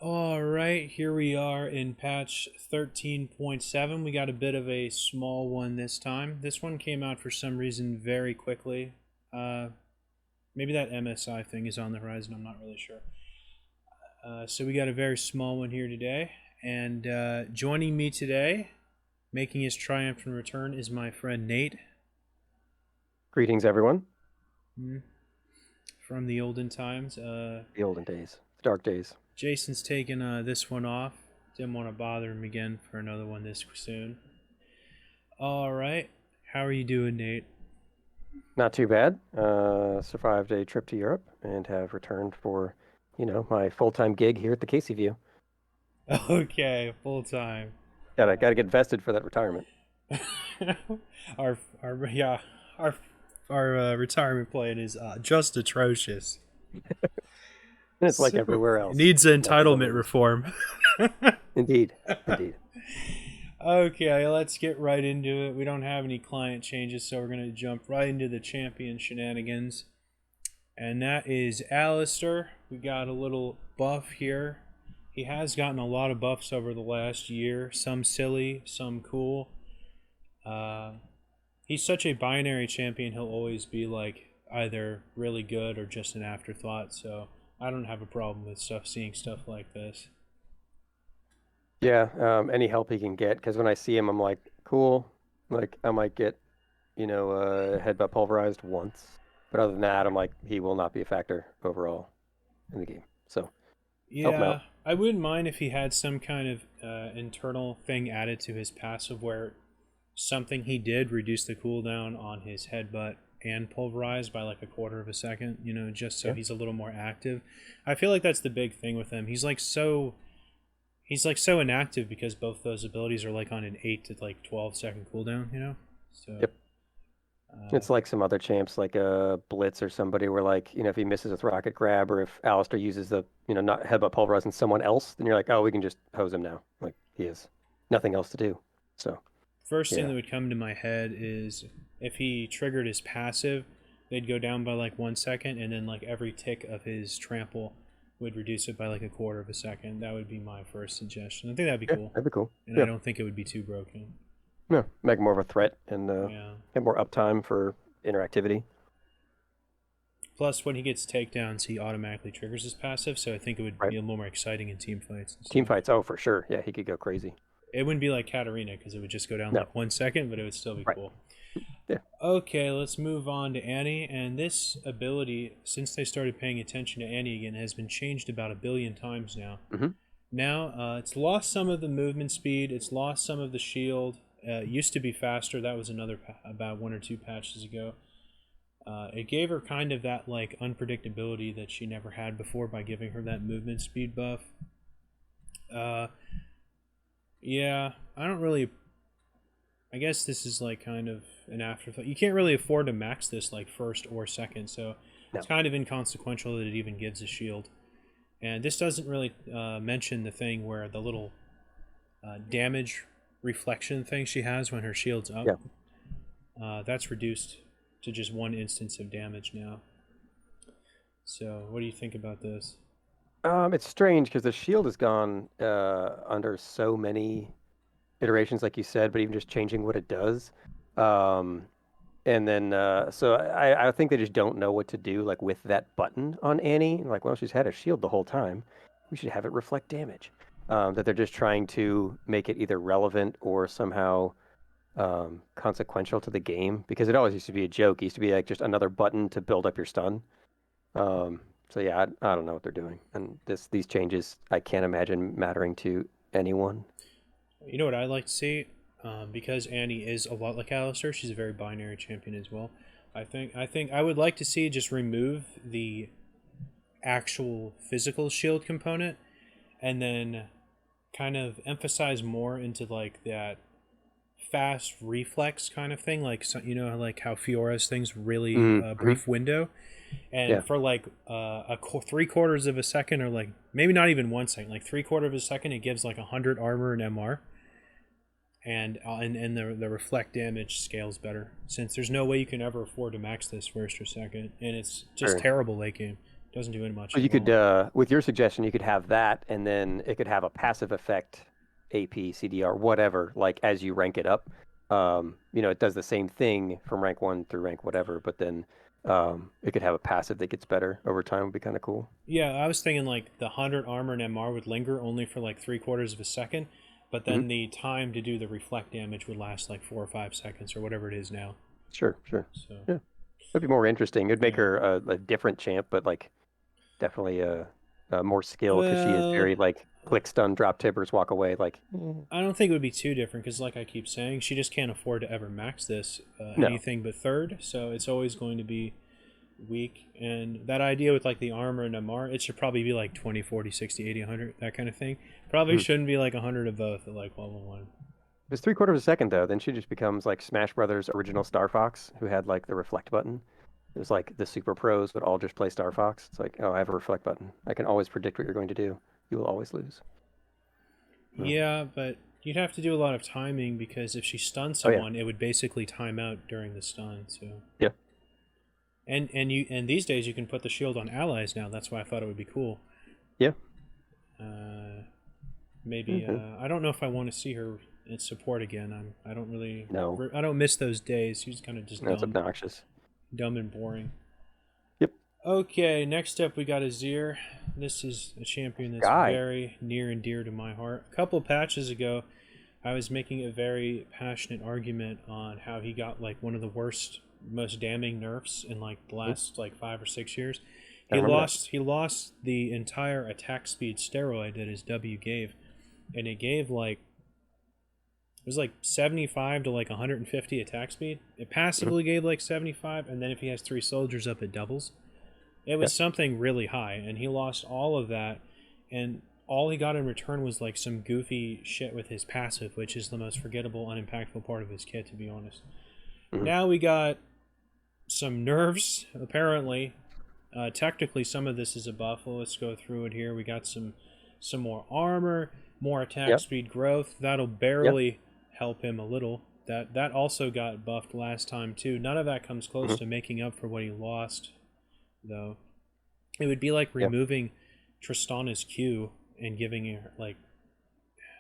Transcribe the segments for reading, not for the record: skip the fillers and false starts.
All right, here we are in patch 13.7. We got a bit of a small one this time. This one came out for some reason very quickly. Uh, Maybe that MSI thing is on the horizon. I'm not really sure. So we got a very small one here today. And joining me today, making his triumphant return, is my friend Nate. Greetings, everyone. From the olden times. The olden days, the dark days. Jason's taking this one off. Didn't want to bother him again for another one this soon. All right. How are you doing, Nate? Not too bad. Survived a trip to Europe and have returned for, my full-time gig here at the Casey View. Okay, full time. Gotta get vested for that retirement. Our yeah, our our retirement plan is just atrocious. And it's like So everywhere it else. needs Nothing but entitlement losers. reform. Indeed, indeed. Okay, let's get right into it. We don't have any client changes, so we're gonna jump right into the champion shenanigans. And that is Alistair. We got a little buff here. He has gotten a lot of buffs over the last year. Some silly, some cool. Uh, he's such a binary champion. He'll always be like either really good or just an afterthought. So I don't have a problem with seeing stuff like this. Yeah, any help he can get, because when I see him, I'm like, cool. Like, I might get, headbutt pulverized once. But other than that, I'm like, he will not be a factor overall in the game. So, help him Yeah, out. I wouldn't mind if he had some kind of internal thing added to his passive where something he did reduce the cooldown on his headbutt and pulverize by like a quarter of a second, just so Yeah. he's a little more active. I feel like that's the big thing with him. He's like so inactive because both those abilities are like on an 8 to like 12-second cooldown. So Yep. uh, It's like some other champs, like a Blitz or somebody, where like, if he misses with Rocket Grab, or if Alistair uses the, not headbutt pulverizing someone else, then you're like, oh, we can just hose him now. Like he has nothing else to do. So first thing yeah, that would come to my head is if he triggered his passive, they'd go down by like 1 second, and then like every tick of his trample would reduce it by like a quarter of a second. That would be my first suggestion. I think that'd be yeah, cool, that'd be cool. and I Yeah, don't think it would be too broken. yeah, make more of a threat and Yeah. get more uptime for interactivity. Plus, when he gets takedowns, he automatically triggers his passive, so I think it would Right. be a little more exciting in team fights and Team stuff. fights, oh for sure. Yeah, he could go crazy. It wouldn't be like Katarina because it would just go down No, like 1 second, but it would still be right. cool. Yeah. Okay, let's move on to Annie. And this ability, since they started paying attention to Annie again, has been changed about a billion times now. Hmm. Now, it's lost some of the movement speed, it's lost some of the shield. It used to be faster. That was another about 1 or 2 patches ago. It gave her kind of that like unpredictability that she never had before by giving her that movement speed buff. Uh, yeah, I don't really. I guess this is like kind of an afterthought. You can't really afford to max this like first or second, so it's No. kind of inconsequential that it even gives a shield. And this doesn't really mention the thing where the little damage reflection thing she has when her shield's up. Yeah. That's reduced to just one instance of damage now. So, what do you think about this? It's strange because the shield has gone under so many iterations, like you said, but even just changing what it does. Um, and then, so I think they just don't know what to do, like with that button on Annie. Like, well, she's had a shield the whole time. We should have it reflect damage. That they're just trying to make it either relevant or somehow consequential to the game, because it always used to be a joke. It used to be like just another button to build up your stun. Um, so yeah, I don't know what they're doing, and these changes I can't imagine mattering to anyone. You know what I'd like to see? Because Annie is a lot like Alistair, she's a very binary champion as well. I think I would like to see just remove the actual physical shield component and then kind of emphasize more into like that fast reflex kind of thing, like like how Fiora's things really Mm-hmm. brief window, and Yeah, for like 3/4 of a second, or like maybe not even 1 second, like 3/4 of a second, it gives like 100 armor and MR, and the reflect damage scales better since there's no way you can ever afford to max this first or second, and it's just sure. terrible late game. Doesn't do it much But at you could, all. with your suggestion, you could have that, and then it could have a passive effect, AP, CDR, whatever. Like as you rank it up, it does the same thing from rank one through rank whatever. But then it could have a passive that gets better over time. Would be kind of cool. Yeah, I was thinking like the 100 armor and MR would linger only for like 3/4 of a second, but Hmm. then the time to do the reflect damage would last like 4 or 5 seconds or whatever it is now. Sure, sure. So Yeah, that'd be more interesting. It'd make yeah. her a different champ, but like definitely more skill because she is Well, very like click stun, drop tippers, walk away. Like, I don't think it would be too different because, like I keep saying, she just can't afford to ever max this no, anything but third. So it's always going to be weak. And that idea with like the armor and MR, it should probably be like 20, 40, 60, 80, 100, that kind of thing. Probably mm. shouldn't be like 100 of both at like level one. If it's 3/4 of a second though, then she just becomes like Smash Brothers original Star Fox, who had like the reflect button. It was like the super pros would all just play Star Fox. It's like, oh, I have a reflect button. I can always predict what you're going to do. You will always lose. No. Yeah, but you'd have to do a lot of timing because if she stuns Oh yeah, someone, it would basically time out during the stun. So yeah. and these days you can put the shield on allies now. That's why I thought it would be cool. Yeah. Uh, maybe Hmm. I don't know if I want to see her in support again. I don't really No, I don't miss those days. She was kind of just that's obnoxious. dumb and boring. Yep. Okay, next up we got Azir. This is a champion that's Guy. very near and dear to my heart. A couple patches ago, I was making a very passionate argument on how he got like one of the worst, most damning nerfs in like the Mhm. last like 5 or 6 years. I remember that. He lost the entire attack speed steroid that his W gave, and it gave like it was like 75 to like 150 attack speed. It Mhm. passively gave like 75, and then if he has 3 soldiers up, it doubles. It Yeah. was something really high, and he lost all of that, and all he got in return was like some goofy shit with his passive, which is the most forgettable, unimpactful part of his kit, to be honest. Mhm. Now we got some nerfs, apparently. Technically, some of this is a buff. Well, let's go through it here. We got some more armor, more attack Yep. speed growth. That'll Yep. barely help him a little. That also got buffed last time too. None of that comes close Mhm. to making up for what he lost, though. It would be like Yep. removing Tristana's Q and giving her like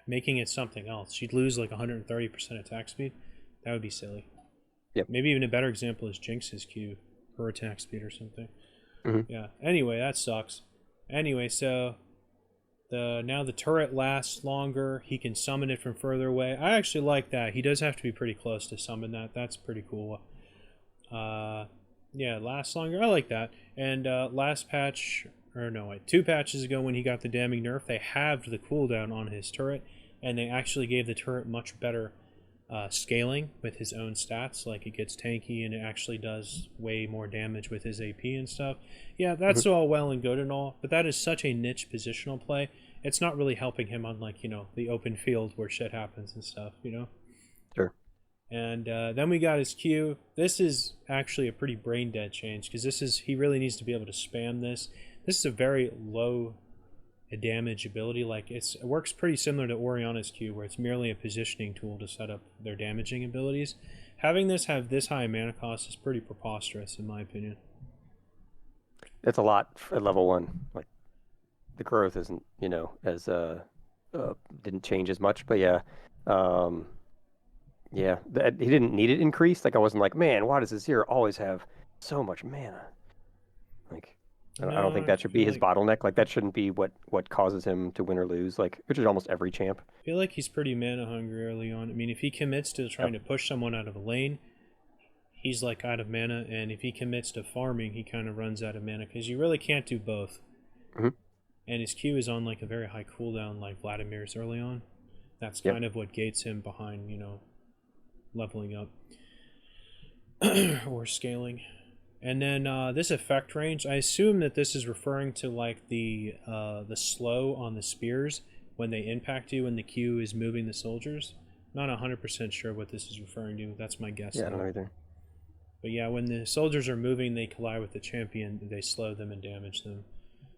making it something else. She'd lose like 130% attack speed. That would be silly. Yep. Maybe even a better example is Jinx's Q, her attack speed or something. Mhm. Yeah. Anyway, that sucks. Anyway, so now the turret lasts longer. He can summon it from further away. I actually like that. He does have to be pretty close to summon that. That's pretty cool. Uh, yeah, lasts longer. I like that. And last patch, or no, wait, 2 patches ago when he got the damning nerf, they halved the cooldown on his turret, and they actually gave the turret much better scaling with his own stats. Like it gets tanky and it actually does way more damage with his AP and stuff. Yeah, Mhm. that's all well and good and all, but that is such a niche positional play. It's not really helping him on like the open field where shit happens and stuff. Sure. And then we got his Q. This is actually a pretty brain dead change because he really needs to be able to spam this. This is a very low damage ability. Like it works pretty similar to Oriana's Q, where it's merely a positioning tool to set up their damaging abilities. Having this have this high mana cost is pretty preposterous, in my opinion. It's a lot at level one. Like the growth isn't, as didn't change as much, but yeah. Um, yeah, he didn't need it increased. Like I wasn't like, man, why does this here always have so much mana? Like I don't No, think I that should be feel his like bottleneck. Like that shouldn't be what causes him to win or lose. Like which is almost every champ. he's pretty mana hungry early on. I mean, if he commits to trying Yep. to push someone out of a lane, he's like out of mana, and if he commits to farming, he kind of runs out of mana because you really can't do both. Hmm. And his Q is on like a very high cooldown, like Vladimir's early on. That's Yep. kind of what gates him behind, leveling up or scaling. And then this effect range, I assume that this is referring to like the slow on the spears when they impact you and the Q is moving the soldiers. Not 100% sure what this is referring to. That's my guess. Yeah, I don't know either. But yeah, when the soldiers are moving, they collide with the champion, they slow them and damage them.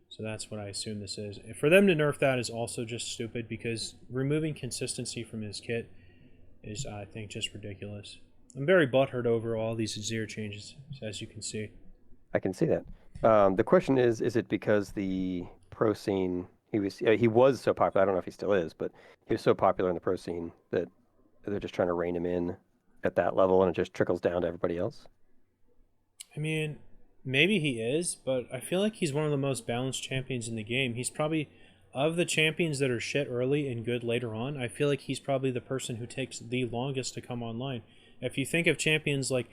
So that's what I assume this is. For them to nerf that is also just stupid because removing consistency from his kit is, I think, just ridiculous. I'm very butthurt over all these Azir changes, as you can see. I can see that. The question is it because the pro scene he was so popular? I don't know if he still is, but he was so popular in the pro scene that they're just trying to rein him in at that level, and it just trickles down to everybody else. I mean, maybe he is, but I feel like he's one of the most balanced champions in the game. He's probably, of the champions that are shit early and good later on, I feel like he's probably the person who takes the longest to come online. If you think of champions like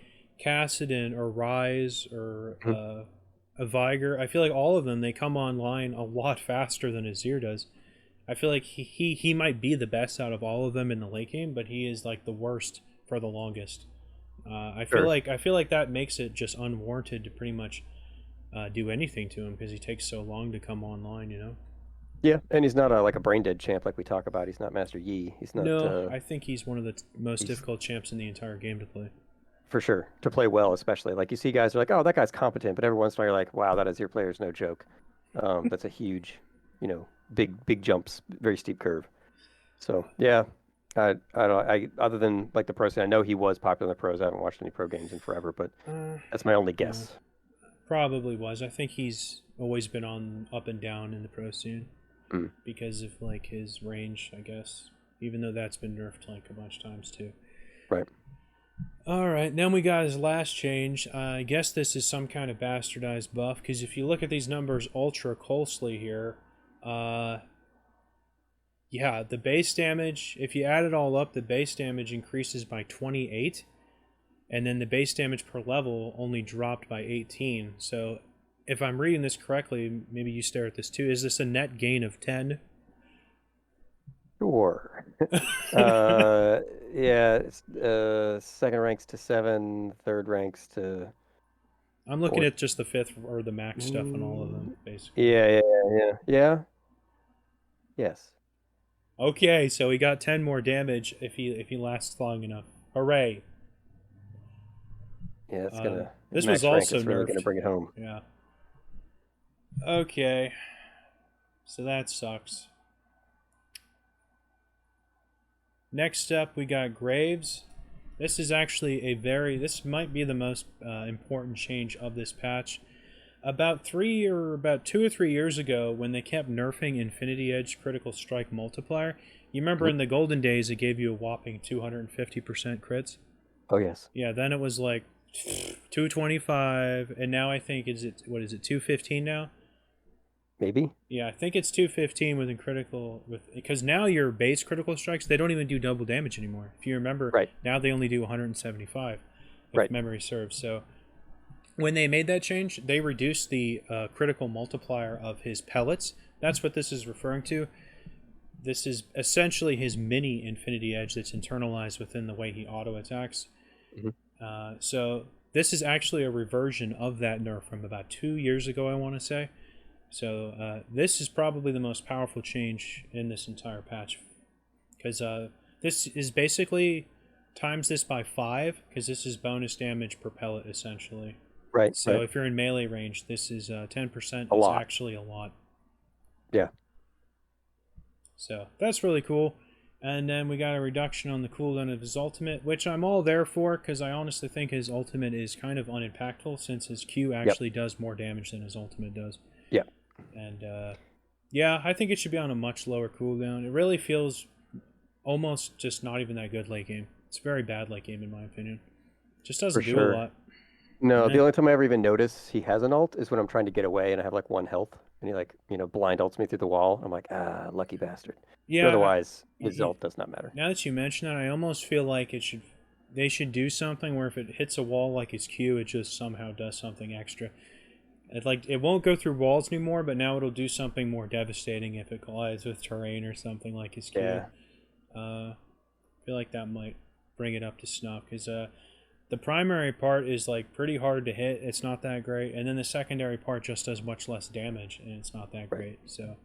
Kassadin or Rise or Mhm. a Viger, I feel like all of them, they come online a lot faster than Azir does. I feel like he might be the best out of all of them in the late game, but he is like the worst for the longest. Sure. I feel like that makes it just unwarranted to pretty much do anything to him because he takes so long to come online. You know. Yeah, and he's not like a brain dead champ like we talk about. He's not Master Yi. He's not. No, I think he's one of the most He's difficult champs in the entire game to play. for sure to play well, especially like you see guys are like, oh, that guy's competent, but every once in a while you're like, wow, that is your player is no joke. That's a huge, big jumps, very steep curve. So yeah, I don't I other than like the pro scene, I know he was popular in the pros. I haven't watched any pro games in forever, but Uh, that's my only yeah, guess. probably was. I think he's always been on up and down in the pro scene Mm, because of like his range, I guess. Even though that's been nerfed like a bunch of times too. right. All right, then we got his last change. I guess this is some kind of bastardized buff because if you look at these numbers ultra closely here, uh, yeah, the base damage, if you add it all up, the base damage increases by 28, and then the base damage per level only dropped by 18. So if I'm reading this correctly, maybe you stare at this too. Is this a net gain of 10? Sure. Uh, yeah, second ranks to 7, third ranks to I'm looking 4. at just the fifth or the max stuff on all of them, basically. Yeah, yeah. Yes. Okay, so he got 10 more damage if he lasts long enough. Hooray! Yeah, it's gonna This was max rank also is really gonna nerfed. bring it home. Yeah. Okay, so that sucks. Next up, we got Graves. This is actually this might be the most important change of this patch. About 2 or 3 years ago, when they kept nerfing Infinity Edge Critical Strike Multiplier, you remember Mhm. in the golden days it gave you a whopping 250% crits? Oh yes, Yeah, then it was like 225, and now I think what is it, 215 now? maybe. Yeah, I think it's 215 with critical because now your base critical strikes, they don't even do double damage anymore. If you remember, Right, now they only do 175 if right. memory serves. So when they made that change, they reduced the critical multiplier of his pellets. That's what this is referring to. This is essentially his mini Infinity Edge that's internalized within the way he auto attacks. Mhm. So this is actually a reversion of that nerf from about 2 years ago, I want to say. So this is probably the most powerful change in this entire patch because this is basically times this by 5 because this is bonus damage per pellet essentially. Right, So right. if you're in melee range, this is 10% A is lot. actually a lot. Yeah. So that's really cool. And then we got a reduction on the cooldown of his ultimate, which I'm all there for because I honestly think his ultimate is kind of unimpactful since his Q Yep. actually does more damage than his ultimate does. Yeah. And yeah, I think it should be on a much lower cooldown. It really feels almost just not even that good late game. It's very bad late game in my opinion. Just For doesn't do a sure. lot. No, And the then only time I ever even notice he has an ult is when I'm trying to get away and I have like 1 health, and he like blind ults me through the wall. I'm like, ah, lucky bastard. But yeah, otherwise, his ult does not matter. now that you mention that, I almost feel like they should do something where if it hits a wall like his Q, it just somehow does something extra. It won't go through walls anymore, but now it'll do something more devastating if it collides with terrain or something like his Q. Yeah. I feel like that might bring it up to snuff because the primary part is like pretty hard to hit. It's not that great, and then the secondary part just does much less damage, and it's not that Right. great. So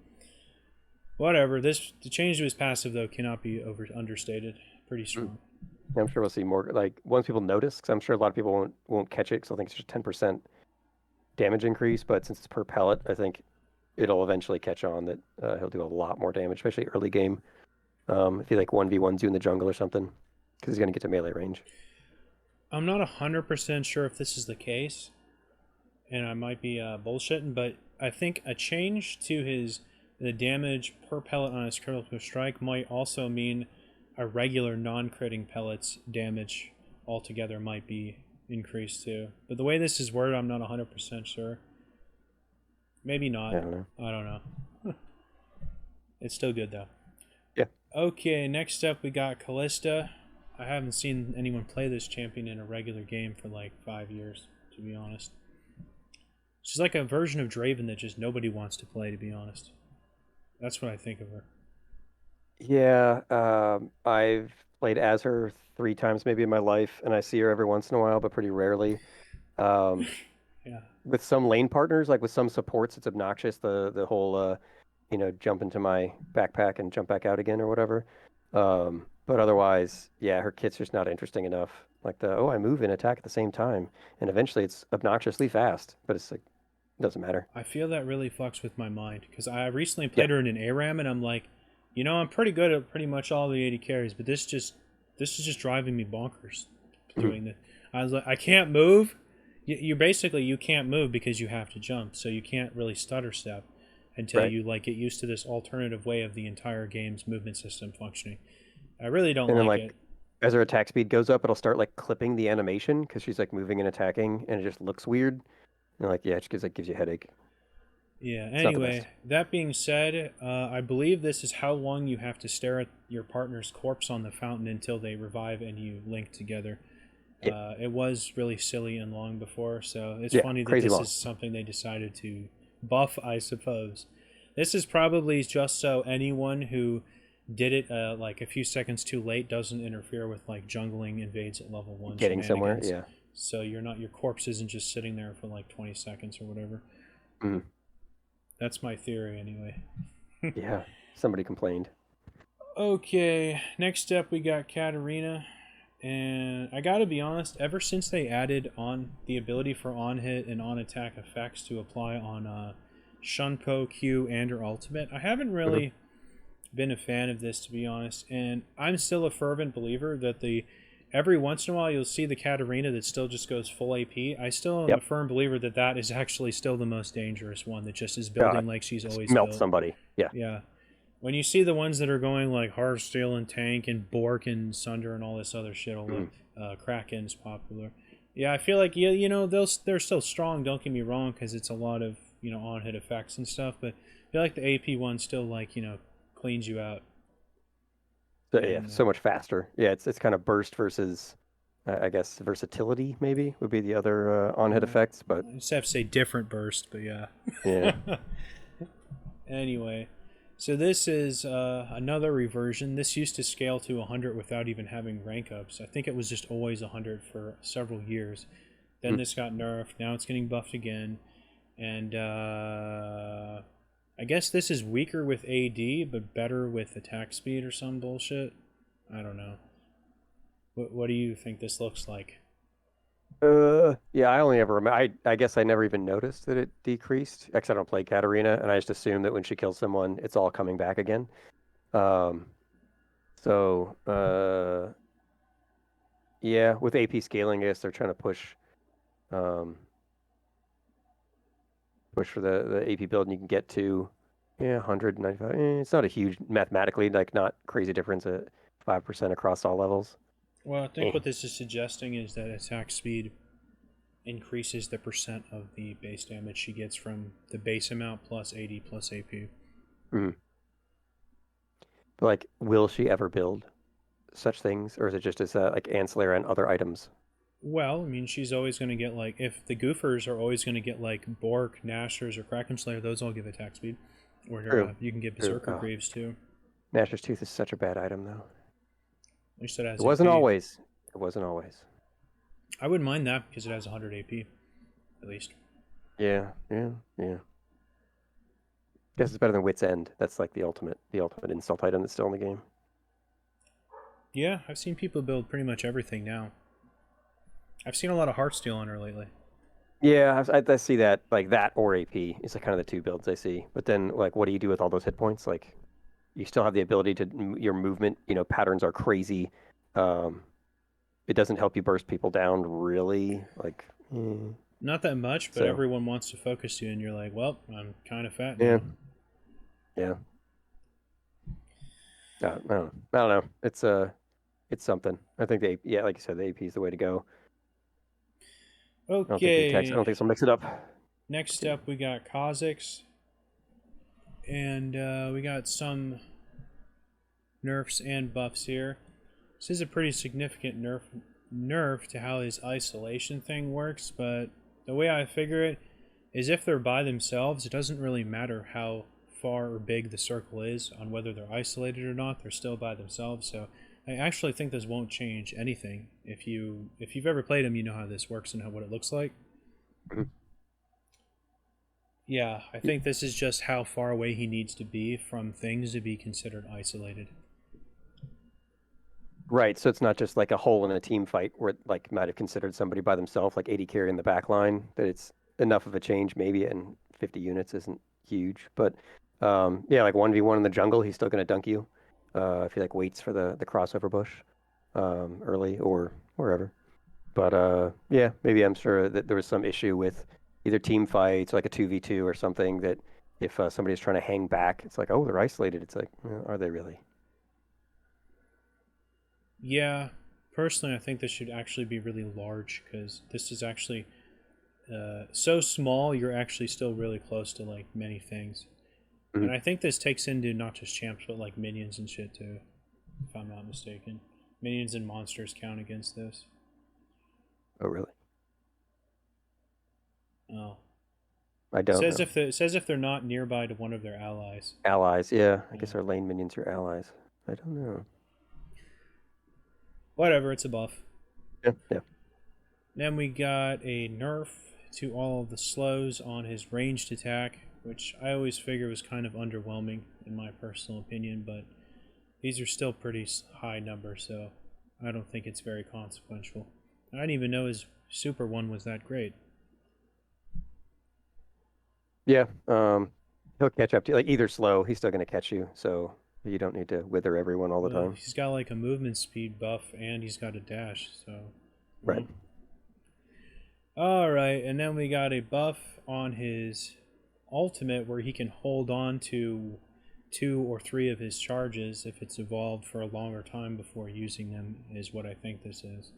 whatever. The change to his passive though cannot be understated. Pretty strong. Yeah, I'm sure we'll see more like once people notice, because I'm sure a lot of people won't catch it because I think it's just 10% damage increase. But since it's per pellet, I think it'll eventually catch on that he'll do a lot more damage, especially early game. If he like 1v1s you in the jungle or something, because he's gonna get to melee range. I'm not 100% sure if this is the case. and I might be bullshitting, but I think a change to his the damage per pellet on his critical strike might also mean a regular non-critting pellets damage altogether might be increased too. But the way this is worded, I'm not 100% sure. Maybe I not. don't know. I don't know. It's still good though. Yeah. Okay, next up we got Callista. I haven't seen anyone play this champion in a regular game for like 5 years, to be honest. She's like a version of Draven that just nobody wants to play, to be honest. That's what I think of her. Yeah, I've played as her 3 times maybe in my life, and I see her every once in a while, but pretty rarely. Um, Yeah. with some lane partners, like with some supports, it's obnoxious the whole jump into my backpack and jump back out again or whatever. But otherwise, yeah, her kit's just not interesting enough. Like the I move and attack at the same time, and eventually it's obnoxiously fast, but it's like it doesn't matter. I feel that really fucks with my mind because I recently Yeah. played her in an ARAM and I'm like, I'm pretty good at pretty much all the 80 carries, but this is just driving me bonkers Mhm. doing the. I was like, I can't move. You basically you can't move because you have to jump, so you can't really stutter step until Right. you like get used to this alternative way of the entire game's movement system functioning. I really don't And then like like it. as her attack speed goes up, it'll start like clipping the animation because she's like moving and attacking, and it just looks weird. And like, yeah, it just gives you a headache. Yeah. It's not the Anyway, best. that being said, I believe this is how long you have to stare at your partner's corpse on the fountain until they revive and you link together. Yeah, It was really silly and long before, so it's yeah, funny that crazy this long. is something they decided to buff, I suppose. This is probably just so anyone who did it like a few seconds too late doesn't interfere with like jungling invades at level 1 Getting somewhere, shenanigans. yeah. So your corpse isn't just sitting there for like 20 seconds or whatever. Mhm. That's my theory anyway. Yeah, somebody complained. Okay, next up we got Katarina. And I gotta be honest, ever since they added on the ability for on hit and on attack effects to apply on Shunpo, Q, and her ultimate, I haven't Hmm. really been a fan of this to be honest. And I'm still a fervent believer that the every once in a while you'll see the Katarina that still just goes full AP. I still am a Yep. firm believer that that is actually still the most dangerous one that just is God, building like she's just always melt built. somebody. Yeah. Yeah. When you see the ones that are going like Heartsteel and Tank and Bork and Sunder and all this other shit, all Mhm. the Kraken's popular. Yeah, I feel like they're still strong. Don't get me wrong, because it's a lot of on hit effects and stuff. But I feel like the AP one still like cleans you out. So yeah, And so much faster. Yeah, it's kind of burst versus, I guess versatility maybe would be the other on-hit effects, but I just have to say different burst, but yeah. yeah. Anyway, so this is another reversion. This used to scale to 100 without even having rank ups. I think it was just always 100 for several years. Then Mm. this got nerfed. Now it's getting buffed again. And I guess this is weaker with AD, but better with attack speed or some bullshit. I don't know. What do you think this looks like? Yeah, I only ever remember. I guess I never even noticed that it decreased. Because I don't play Katarina, and I just assume that when she kills someone, it's all coming back again. Um, so yeah, with AP scaling, I guess they're trying to um, push for the AP build, and you can get to 195. It's not a huge mathematically, like not crazy difference at 5% across all levels. Well, I think Eh. what this is suggesting is that attack speed increases the percent of the base damage she gets from the base amount plus 80 plus AP. Mhm. But like, will she ever build such things, or is it just as like ancillary on other items? Well, I mean, she's always going to get like if the goofers are always going to get like Bork, Nashers, or Kraken Slayer, those all give attack speed. Or True. you can get True. Berserker Oh, Greaves too. Nashor's Tooth is such a bad item, though. At least it It has wasn't AP. always. It wasn't always. I wouldn't mind that because it has 100 AP at least. Yeah, yeah, yeah. Guess it's better than Wit's End. That's like the ultimate insult item that's still in the game. Yeah, I've seen people build pretty much everything now. I've seen a lot of Heartsteel on her lately. Yeah, I see that, like that or AP is like kind of the two builds I see. But then, like, what do you do with all those hit points? Like, you still have the ability to your movement. Patterns are crazy. Um, it doesn't help you burst people down really. Like, Not that much, but So everyone wants to focus you, and you're like, well, I'm kind of fat yeah, now. yeah. I don't know. It's something. I think yeah, like you said, the AP is the way to go. I don't think the attacks. I Okay, don't think they'll mix it up. next up we got Kha'Zix, and we got some nerfs and buffs here. This is a pretty significant nerf to how his isolation thing works, but the way I figure it is if they're by themselves, it doesn't really matter how far or big the circle is on whether they're isolated or not. They're still by themselves. So I actually think this won't change anything. If you've ever played him, you know how this works and what it looks like. Mhm. Yeah, I think this is just how far away he needs to be from things to be considered isolated. Right. So it's not just like a hole in a team fight where it, like might have considered somebody by themselves, like 80 carry in the back line, that it's enough of a change maybe, and 50 units isn't huge. But yeah, like 1v1 in the jungle, he's still gonna dunk you. If he like waits for the crossover bush early or wherever. But yeah, maybe I'm sure that there was some issue with either team fights, like a 2v2 or something, that if somebody's trying to hang back, it's like, oh, they're isolated. It's like, are they really? Yeah, personally, I think this should actually be really large because this is actually so small. You're actually still really close to like many things, and Mhm. I think this takes into not just champs but like minions and shit too, if I'm not mistaken. Minions and monsters count against this. Oh, really? Oh, I don't know. it says if they're not nearby to one of their allies. Allies, yeah. I Yeah, guess our lane minions are allies. I don't know. whatever. It's a buff. Yeah, yeah. Then we got a nerf to all of the slows on his ranged attack, which I always figure was kind of underwhelming in my personal opinion, but these are still pretty high numbers, so I don't think it's very consequential. I didn't even know his super one was that great. Yeah, he'll catch up to you. Like either slow, he's still gonna catch you, so you don't need to wither everyone all the Well, time. he's got like a movement speed buff and he's got a dash, so. Right. Well. Alright, and then we got a buff on his ultimate where he can hold on to 2 or 3 of his charges if it's evolved for a longer time before using them, is what I think this is.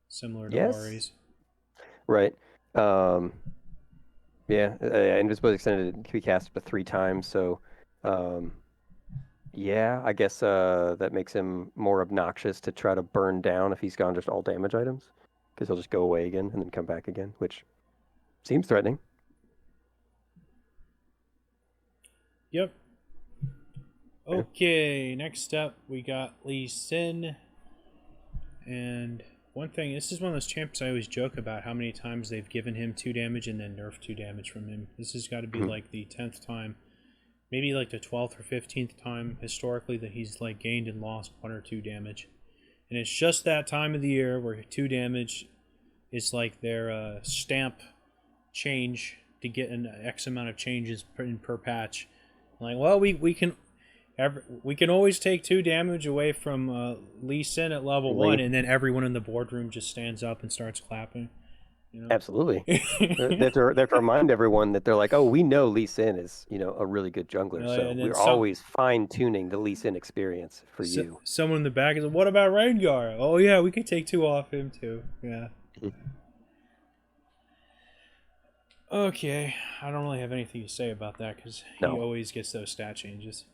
Similar to Yes. Ari's. Right. Yeah, invisibility extended can be cast up to 3 times, so um yeah, I guess that makes him more obnoxious to try to burn down if he's gone just all damage items, because he'll just go away again and then come back again, which seems threatening. Yep. Yeah. Okay, next up we got Lee Sin. And one thing, this is one of those champs I always joke about how many times they've given him 2 damage and then nerfed 2 damage from him. This has got to be Mhm. like the 10th time, maybe like the 12th or 15th time historically that he's like gained and lost 1 or 2 damage. And it's just that time of the year where 2 damage is like their stamp change to get an X amount of changes per patch. Like, well, we can always take 2 damage away from Lee Sin at level 1, Lee. and then everyone in the boardroom just stands up and starts clapping. You know. Absolutely. They have to remind everyone that they're like, oh, we know Lee Sin is, a really good jungler, so And then we're always fine-tuning the Lee Sin experience for you. someone in the back is like, "What about Rengar? Oh yeah, we could take 2 off him too." Yeah. Mhm. Okay, I don't really have anything to say about that because he No. always gets those stat changes.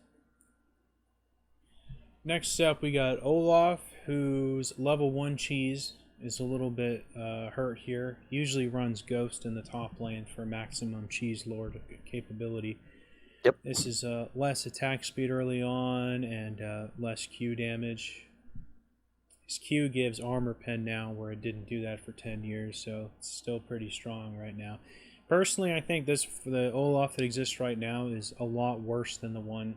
Next up, we got Olaf, whose level 1 cheese is a little bit hurt here. Usually runs Ghost in the top lane for maximum cheese lord capability. Yep. This is less attack speed early on and less Q damage. His Q gives armor pen now, where it didn't do that for 10 years, so it's still pretty strong right now. Personally, I think the Olaf that exists right now is a lot worse than the one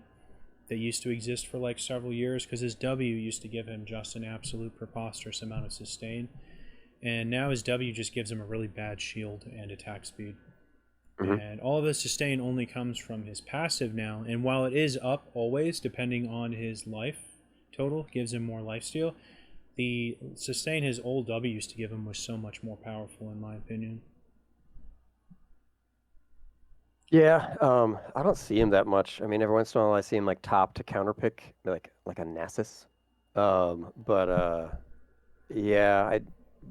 that used to exist for like several years, because his W used to give him just an absolute preposterous amount of sustain, and now his W just gives him a really bad shield and attack speed. Hmm. And all of this sustain only comes from his passive now, and while it is up always depending on his life total, gives him more lifesteal, the sustain his old W used to give him was so much more powerful, in my opinion. Yeah, I don't see him that much. I mean, every once in a while I see him like top to counterpick, like a Nasus. But yeah,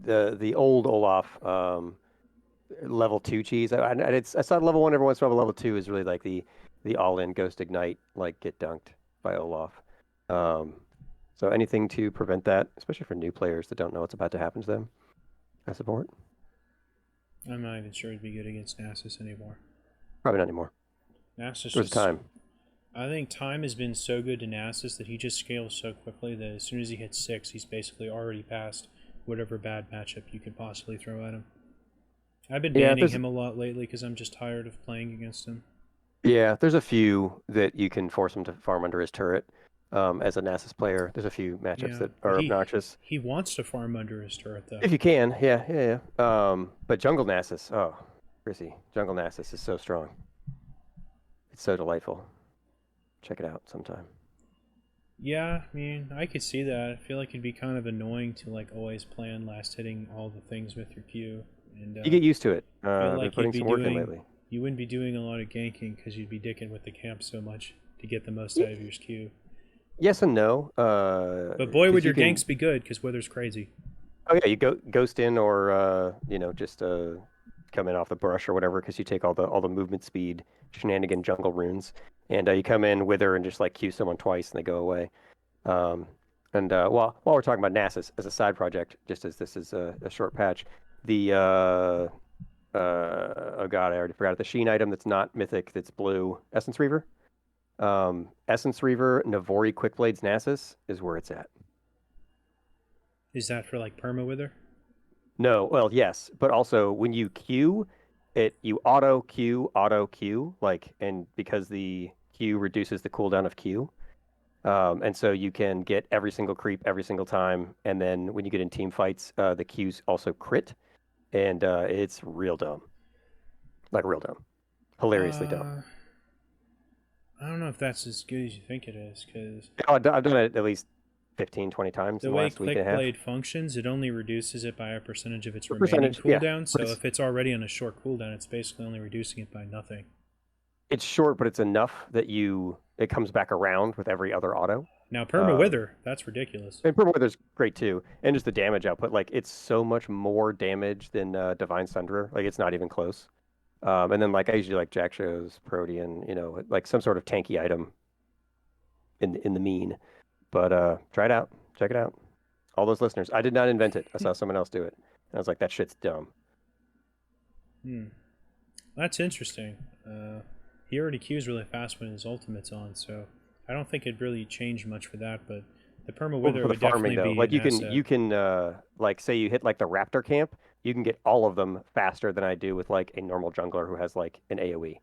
the old Olaf level 2 cheese. I saw level 1 every once in a while. But level 2 is really like the all-in Ghost Ignite, like get dunked by Olaf. Um, so anything to prevent that, especially for new players that don't know what's about to happen to them, I support. I'm not even sure he'd be good against Nasus anymore. Probably not anymore. Nasus There was just, time. I think time has been so good to Nasus that he just scales so quickly that as soon as he hits 6, he's basically already past whatever bad matchup you could possibly throw at him. I've been Yeah, banning him a lot lately because I'm just tired of playing against him. there's a few that you can force him to farm under his turret. As a Nasus player, there's a few matchups Yeah, that but are obnoxious. he wants to farm under his turret though. If you can, but Jungle Nasus, oh, Chrissy, Jungle Nasus is so strong. It's so delightful. Check it out sometime. Yeah, I mean, I could see that. I feel like it'd be kind of annoying to like always plan last hitting all the things with your Q, and You get used to it. feel I've been like you'd putting be some work in doing lately. you wouldn't be doing a lot of ganking because you'd be dicking with the camp so much to get the most Y- out of your Q. Yes and no. But boy, would Because you your can. ganks be good because Wither's crazy. Oh yeah, you go ghost in or just come in off the brush or whatever because you take all the movement speed shenanigan jungle runes and you come in wither and just like Q someone twice and they go away. Um, and while we're talking about Nasus as a side project, just as this is a short patch, the oh god, I already forgot it. The Sheen item that's not mythic, that's blue, Essence Reaver. Essence Reaver, Navori Quickblades Nasus is where it's at. Is that for like perma Wither? No, well, yes, but also when you Q, you auto Q, like, and because the Q reduces the cooldown of Q, and so you can get every single creep every single time, and then when you get in team fights, the Qs also crit, and it's real dumb, like real dumb, hilariously dumb. Uh, I don't know if that's as good as you think it is because I've done it at least 15, 20 times the in the way last week and a half. Clickblade functions, it only reduces it by a percentage of its For remaining percentage, yeah, cooldown. but So if it's already on a short cooldown, it's basically only reducing it by nothing. it's short, but it's enough that it comes back around with every other auto. Now perma Um, Wither, that's ridiculous. And Purple Wither's great too, and just the damage output. Like it's so much more damage than Divine Sunderer. Like it's not even close. And then like I usually like Jak'Sho's Protean, like some sort of tanky item in the mean. But try it out, check it out. All those listeners, I did not invent it. I saw someone else do it, and I was like, that shit's dumb. Hmm. That's interesting. He already Qs really fast when his ultimate's on, so I don't think it'd really change much for that. But the perma Well, Wither for the would farming definitely though, be like an asset. you can like say you hit like the Raptor camp, you can get all of them faster than I do with like a normal jungler who has like an AOE.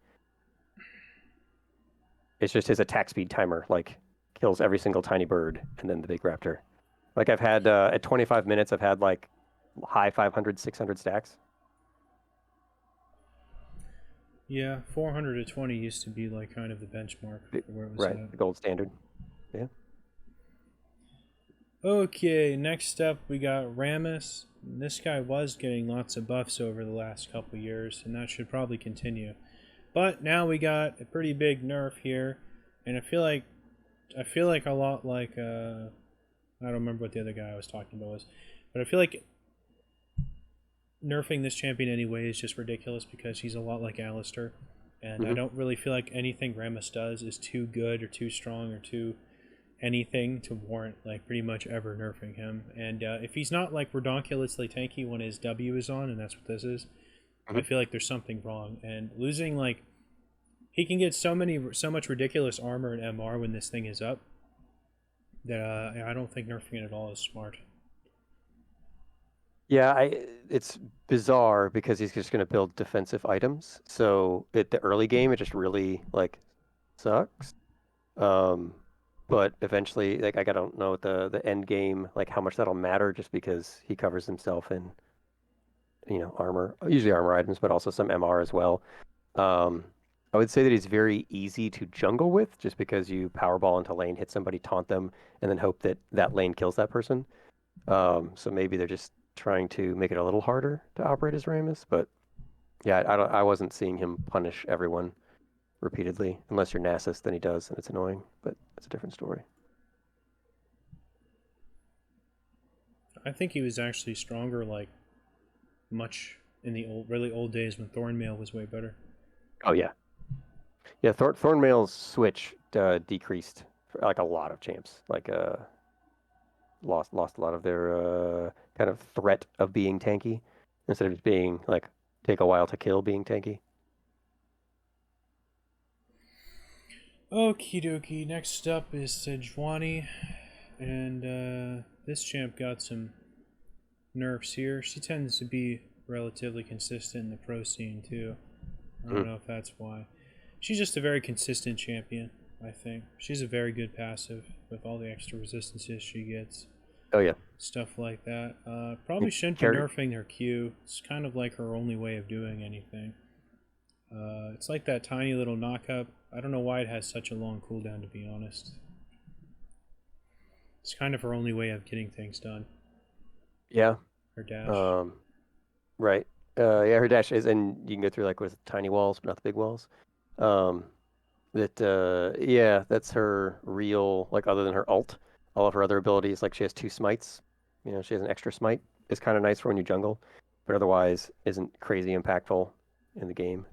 It's just his attack speed timer, like kills every single tiny bird and then the big raptor. Like I've had at 25 minutes, I've had like high 500, 600 stacks. Yeah, 400 to 20 used to be like kind of the benchmark for where it was Right, at. the gold standard. Yeah. Okay, next up we got Rammus. This guy was getting lots of buffs over the last couple years, and that should probably continue. But now we got a pretty big nerf here, and I feel like a lot like I don't remember what the other guy I was talking about was, but I feel like nerfing this champion anyway is just ridiculous because he's a lot like Alistar, and I Hmm. don't really feel like anything Rammus does is too good or too strong or too anything to warrant like pretty much ever nerfing him. And if he's not like redonkulously tanky when his W is on, and that's what this is, I Hmm. feel like there's something wrong. And losing like he can get so much ridiculous armor and MR when this thing is up that I don't think nerfing it at all is smart. Yeah, it's bizarre because he's just going to build defensive items. So at the early game, it just really like sucks. Um, but eventually, like I don't know what the end game, like how much that'll matter, just because he covers himself in armor, usually armor items, but also some MR as well. Um, I would say that he's very easy to jungle with, just because you powerball into lane, hit somebody, taunt them, and then hope that that lane kills that person. So maybe they're just trying to make it a little harder to operate as Rammus. But yeah, I wasn't seeing him punish everyone repeatedly. Unless you're Nasus, then he does, and it's annoying. But that's a different story. I think he was actually stronger, like much in the really old days when Thornmail was way better. Oh yeah, yeah. Thornmail's switch decreased for, like a lot of champs. Like lost a lot of their kind of threat of being tanky instead of just being like take a while to kill being tanky. Okie dokie. Next up is Sejuani, and this champ got some nerfs here. She tends to be relatively consistent in the pro scene too. I don't know if that's why. She's just a very consistent champion, I think. She's a very good passive with all the extra resistances she gets. Oh yeah. Stuff like that. Probably shouldn't be nerfing her Q. It's kind of like her only way of doing anything. It's like that tiny little knockup. I don't know why it has such a long cooldown, to be honest. It's kind of her only way of getting things done. Yeah. Her dash. Right. Yeah, her dash is, and you can go through like with tiny walls, but not the big walls. Yeah, that's her real, like other than her ult, all of her other abilities, like she has two smites. You know, she has an extra smite. It's kind of nice for when you jungle, but otherwise isn't crazy impactful in the game.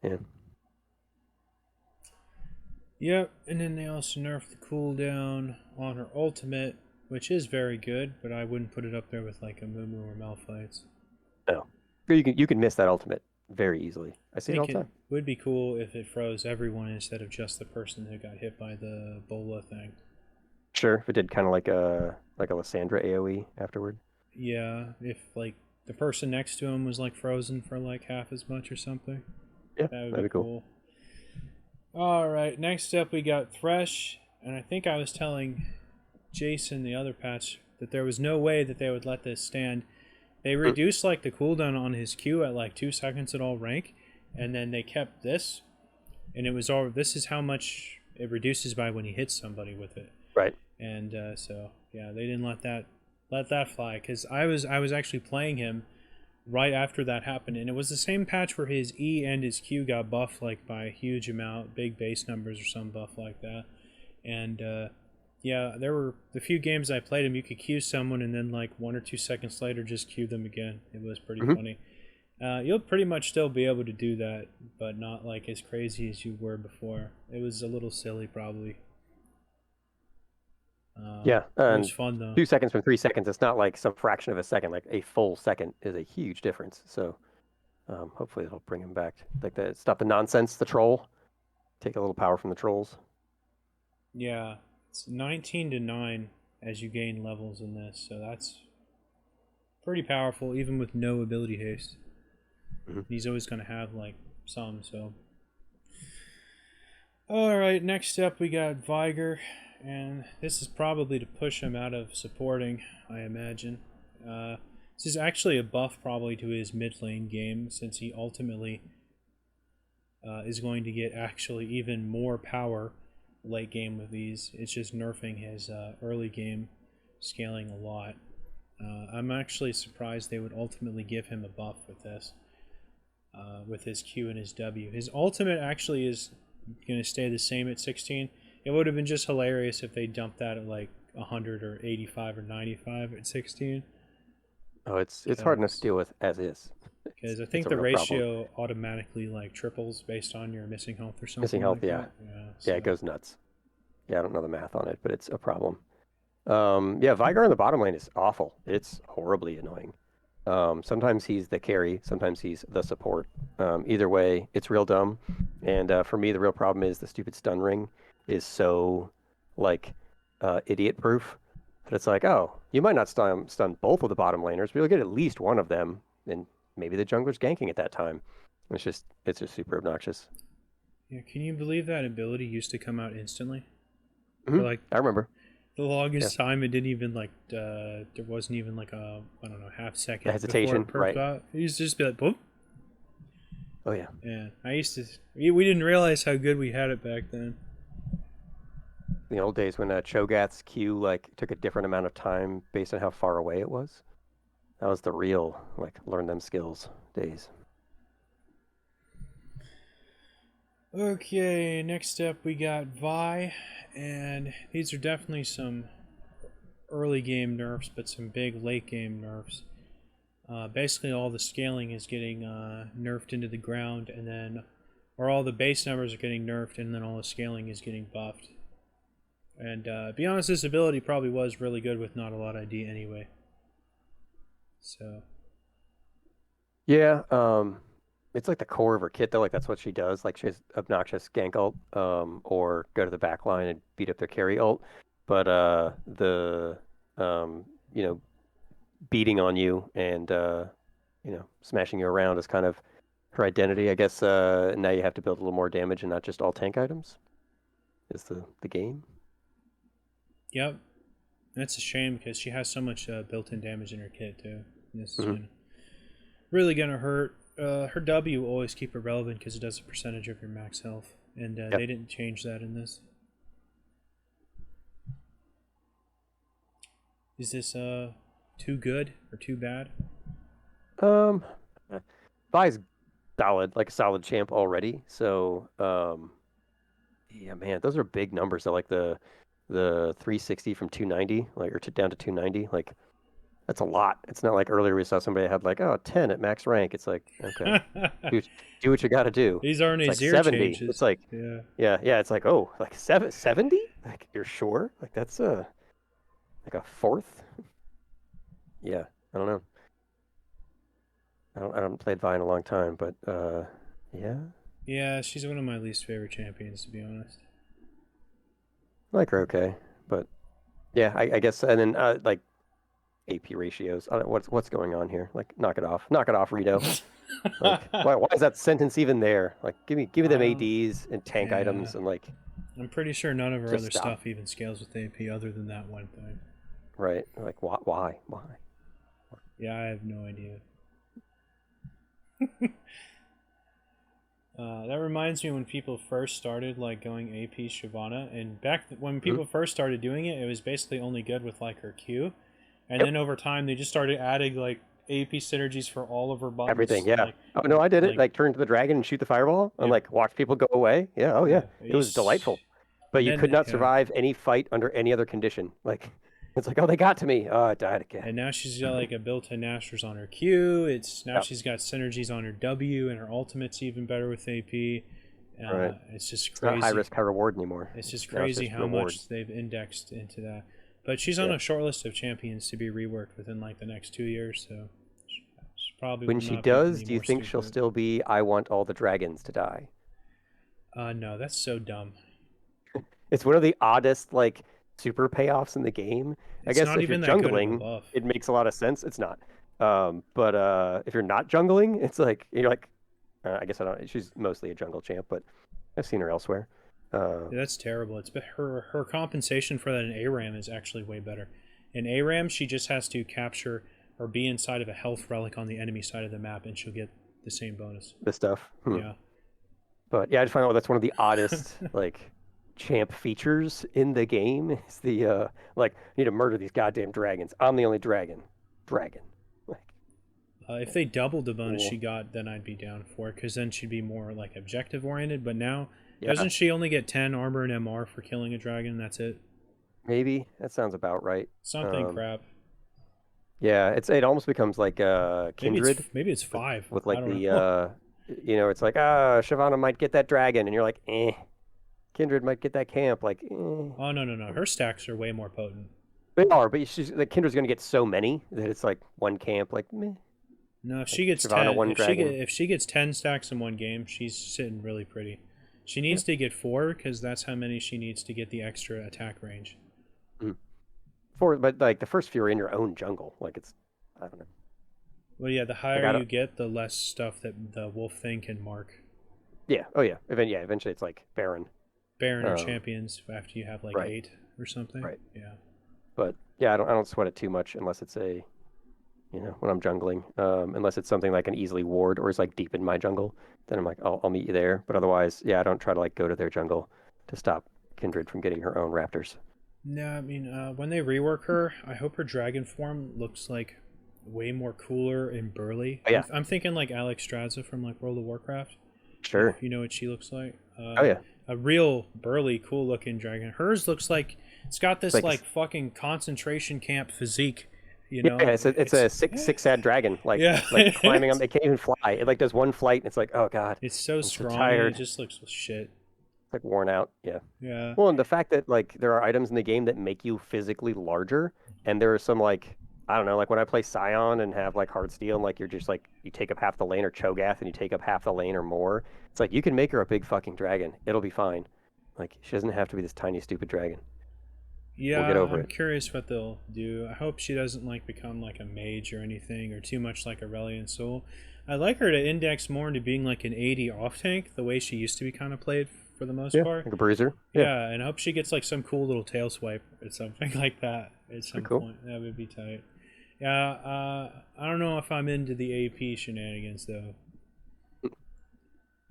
Yeah. Yep, and then they also nerfed the cooldown on her ultimate, which is very good, but I wouldn't put it up there with like a Mumu or Malphites. No. You can miss that ultimate very easily. I see it all the time. It would be cool if it froze everyone instead of just the person who got hit by the Bola thing. Sure, if it did kind of like a Lysandra AoE afterward. Yeah, if like the person next to him was like frozen for like half as much or something. Yeah, That would that'd be be cool. Alright, next up we got Thresh, and I think I was telling Jason the other patch that there was no way that they would let this stand. They reduced like the cooldown on his Q at like 2 seconds at all rank, and then they kept this, and it was all this is how much it reduces by when he hits somebody with it. Right. And so yeah, they didn't let that fly, because I was actually playing him right after that happened, and it was the same patch where his E and his Q got buffed like by a huge amount, big base numbers or some buff like that. And yeah, there were the few games I played him, you could Q someone and then like 1 or 2 seconds later just Q them again. It was pretty funny. You'll pretty much still be able to do that, but not like as crazy as you were before. It was a little silly, probably. Yeah, it was fun though. 2 seconds from 3 seconds, it's not like some fraction of a second. Like a full second is a huge difference. So hopefully it'll bring him back. Like that, stop the nonsense, the troll. Take a little power from the trolls. Yeah, it's 19 to 9 as you gain levels in this, so that's pretty powerful, even with no ability haste. He's always going to have like some, so. Alright, next up we got Viger, and this is probably to push him out of supporting, I imagine. This is actually a buff probably to his mid lane game, since he ultimately is going to get actually even more power late game with these. It's just nerfing his early game scaling a lot. I'm actually surprised they would ultimately give him a buff with this, with his Q and his W. His ultimate actually is going to stay the same at 16. It would have been just hilarious if they dumped that at like 100 or 85 or 95 at 16. Oh, it's hard enough to deal with as is. Because I think the ratio automatically like triples based on your missing health or something. Missing health, like yeah. That. Yeah, it goes nuts. Yeah, I don't know the math on it, but it's a problem. Yeah, Vigar in the bottom lane is awful. It's horribly annoying. Sometimes he's the carry, sometimes he's the support. Either way, it's real dumb. And for me, the real problem is the stupid stun ring is so like idiot proof that it's like, oh, you might not stun both of the bottom laners, but you'll get at least one of them, and maybe the jungler's ganking at that time. It's just super obnoxious. Yeah, can you believe that ability used to come out instantly? Mm-hmm. For like I remember. The longest time it didn't even like there wasn't even like a I don't know half second hesitation, before it perked right? out. It used to just be like boom. Oh yeah. Yeah, I used to. We didn't realize how good we had it back then. the old days when Cho'Gath's Q like took a different amount of time based on how far away it was. That was the real like learn them skills days. Okay, next up we got Vi, and these are definitely some early game nerfs, but some big late game nerfs. Basically, all the scaling is getting nerfed into the ground, and then, or all the base numbers are getting nerfed, and then all the scaling is getting buffed. And be honest, this ability probably was really good with not a lot ID anyway. So. Yeah, it's like the core of her kit though. Like that's what she does. Like she has obnoxious gank ult, or go to the back line and beat up their carry ult. But the you know, beating on you and smashing you around is kind of her identity. I guess now you have to build a little more damage and not just all tank items. Is the game? Yep. That's a shame because she has so much built-in damage in her kit too. And this is really gonna hurt. Her W will always keep it relevant because it does a percentage of your max health, and Yep. they didn't change that in this. Is this too good or too bad? Um, Vi's solid, like a solid champ already. So yeah, man, those are big numbers. So like the 360 from 290, like or down to 290, like that's a lot. It's not like earlier we saw somebody had like 10 at max rank. It's like okay, do what you got to do. These aren't It's like Azir 70. changes. It's like Yeah. yeah. It's like oh, like 70. Like you're sure? Like that's like a fourth. Yeah, I don't know. I haven't played Vi in a long time, but yeah, Yeah, she's one of my least favorite champions, to be honest. I like her okay, but yeah, I guess, and then like AP ratios. I don't, what's going on here? Like, knock it off, Rito. Like, why is that sentence even there? Like, give me them ADs and tank items and like. I'm pretty sure none of her Just other stop. stuff even scales with AP other than that one thing. Right? Like, why? Yeah, I have no idea. That reminds me when people first started like going AP Shyvana, and when people first started doing it, it was basically only good with like her Q, and then over time they just started adding like AP synergies for all of her buttons. Everything, yeah. Like, Oh no, I did it. Like turn to the dragon and shoot the fireball, and like watch people go away. Yeah, oh yeah, it was delightful. But you could not survive any fight under any other condition. Like it's like, oh, they got to me. Oh, I died again. And now she's got like a built-in Nashor's on her Q. She's got synergies on her W, and her ultimate's even better with AP. Right. It's just It's crazy. not high risk, high reward anymore. It's just crazy how much they've indexed into that. But she's on a short list of champions to be reworked within like the next 2 years. So she probably when she does, do you think she'll still be? I want all the dragons to die. No, that's so dumb. It's one of the oddest like super payoffs in the game. I guess if you're jungling, it makes a lot of sense. It's not. But if you're not jungling, it's like you're like. I guess I don't. She's mostly a jungle champ, but I've seen her elsewhere. Yeah, that's terrible. It's her compensation for that in ARAM is actually way better. In ARAM, she just has to capture or be inside of a health relic on the enemy side of the map, and she'll get the same bonus. The stuff. Yeah. But yeah, I just find out that's one of the oddest like champ features in the game. Is the like you need to murder these goddamn dragons. I'm the only dragon. Dragon. If they doubled the bonus she got, then I'd be down for it, because then she'd be more like objective oriented. But now, doesn't she only get 10 armor and MR for killing a dragon? That's it. Maybe that sounds about right. Something crap. Yeah, it almost becomes like Kindred. Maybe it's 5 with like the it's like Shyvana might get that dragon, and you're like Kindred might get that camp, like Oh no, her stacks are way more potent. They are, but she's like Kindred's gonna get so many that it's like one camp, like meh. No, if she gets 10, if she gets 10 stacks in one game, she's sitting really pretty. She needs to get 4 because that's how many she needs to get the extra attack range. But like the first few are in your own jungle, like it's I don't know. Well, yeah, the higher you get, the less stuff that the wolf thing can mark. Yeah. Oh yeah. Eventually it's like Baron. Baron or champions after you have like 8 or something. Right. Yeah. But yeah, I don't sweat it too much unless it's when I'm jungling, unless it's something like an easily ward or is like deep in my jungle, then I'm like, I'll meet you there. But otherwise, yeah, I don't try to like go to their jungle to stop Kindred from getting her own raptors. No, I mean, when they rework her, I hope her dragon form looks like way more cooler and burly. Oh, yeah, I'm thinking like Alex Straza from like World of Warcraft. sure. If you know what she looks like. Oh yeah, A real burly, cool looking dragon. Hers looks like it's got it's this like like fucking concentration camp physique. You yeah, know, it's a six sad dragon, yeah. like climbing up. It can't even fly. It like does one flight, and it's like, oh god, It's so I'm so strong and it tired. just looks shit. It's like worn out. Yeah. Yeah. Well, and the fact that like there are items in the game that make you physically larger, and there are some like I don't know, like when I play Scion and have like Heartsteel, and like you're just like you take up half the lane, or Cho'Gath and you take up half the lane or more. It's like you can make her a big fucking dragon. It'll be fine. Like she doesn't have to be this tiny stupid dragon. We'll get Yeah, over I'm it. curious what they'll do. I hope she doesn't like become like a mage or anything or too much like Aurelion Sol. I'd like her to index more into being like an AD off tank, the way she used to be kind of played for the most Yeah, part. like a bruiser. Yeah, Yeah, and I hope she gets like some cool little tail swipe or something like that at some pretty cool. point. That would be tight. Yeah, I don't know if I'm into the AP shenanigans though.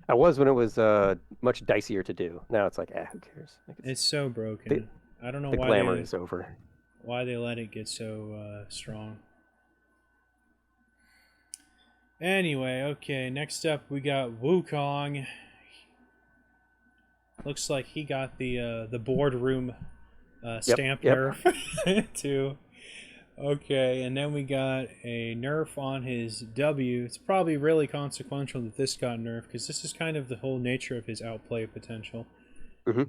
I was when it was much dicier to do. Now it's like, who cares? Like It's so the, broken. I don't know the glamour is over. why they let it get so strong. Anyway, okay, next up we got Wukong. Looks like he got the boardroom stamp Yep. nerf too. Okay, and then we got a nerf on his W. It's probably really consequential that this got nerfed because this is kind of the whole nature of his outplay potential. Hmm.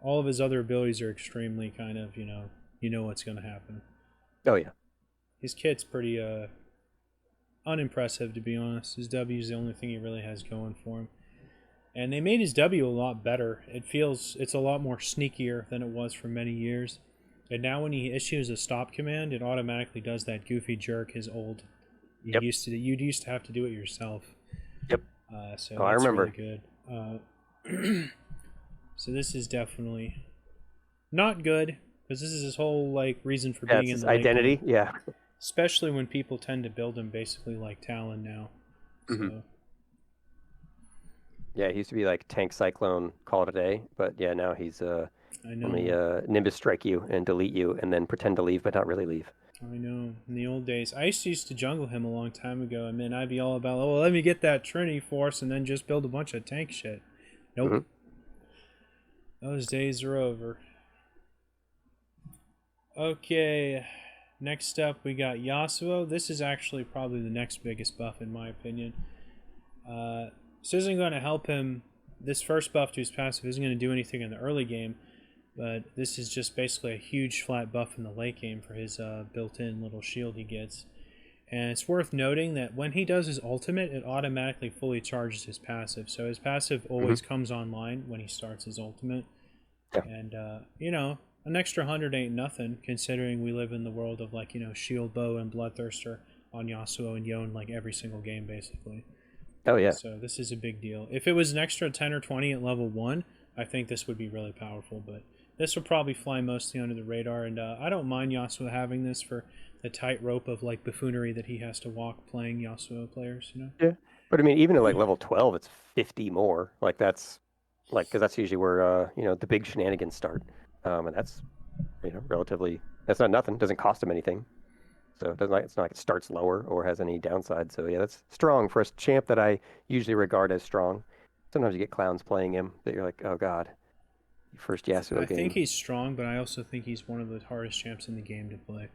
All of his other abilities are extremely kind of you know what's going to happen. Oh yeah. His kit's pretty unimpressive to be honest. His W is the only thing he really has going for him. And they made his W a lot better. It's a lot more sneakier than it was for many years. And now when he issues a stop command, it automatically does that goofy jerk. His old, Yep. you'd used to have to do it yourself. Yep. So Oh, I that's remember. really good. So this is definitely not good because this is his whole like reason for Yeah, being it's in his the late identity. game. Yeah. Especially when people tend to build him basically like Talon now. Hmm. So Yeah, he used to be like tank cyclone, call it a day. But yeah, now he's I let me know. Nimbus strike you and delete you, and then pretend to leave, but not really leave. I know. In the old days, I used to jungle him a long time ago. I mean, I'd be all about, oh, let me get that Trinity Force and then just build a bunch of tank shit. Nope. Hmm. Those days are over. Okay. Next up, we got Yasuo. This is actually probably the next biggest buff, in my opinion. This isn't going to help him. This first buff to his passive isn't going to do anything in the early game, but this is just basically a huge flat buff in the late game for his built-in little shield he gets. And it's worth noting that when he does his ultimate, it automatically fully charges his passive. So his passive always comes online when he starts his ultimate. Yeah. And, an extra 100 ain't nothing, considering we live in the world of, like, Shield Bow and Bloodthirster on Yasuo and Yone, like, every single game, basically. Oh yeah. So this is a big deal. If it was an extra 10 or 20 at level 1, I think this would be really powerful, but this will probably fly mostly under the radar, and I don't mind Yasuo having this for the tightrope of like buffoonery that he has to walk playing Yasuo players, Yeah. But I mean, even at like level 12, it's 50 more. Like that's like because that's usually where the big shenanigans start. And that's relatively that's not nothing. Doesn't cost him anything. So it doesn't like it's not like it starts lower or has any downside. So yeah, that's strong for a champ that I usually regard as strong. Sometimes you get clowns playing him that you're like, oh god, first Yasuo I think game. he's strong, but I also think he's one of the hardest champs in the game to play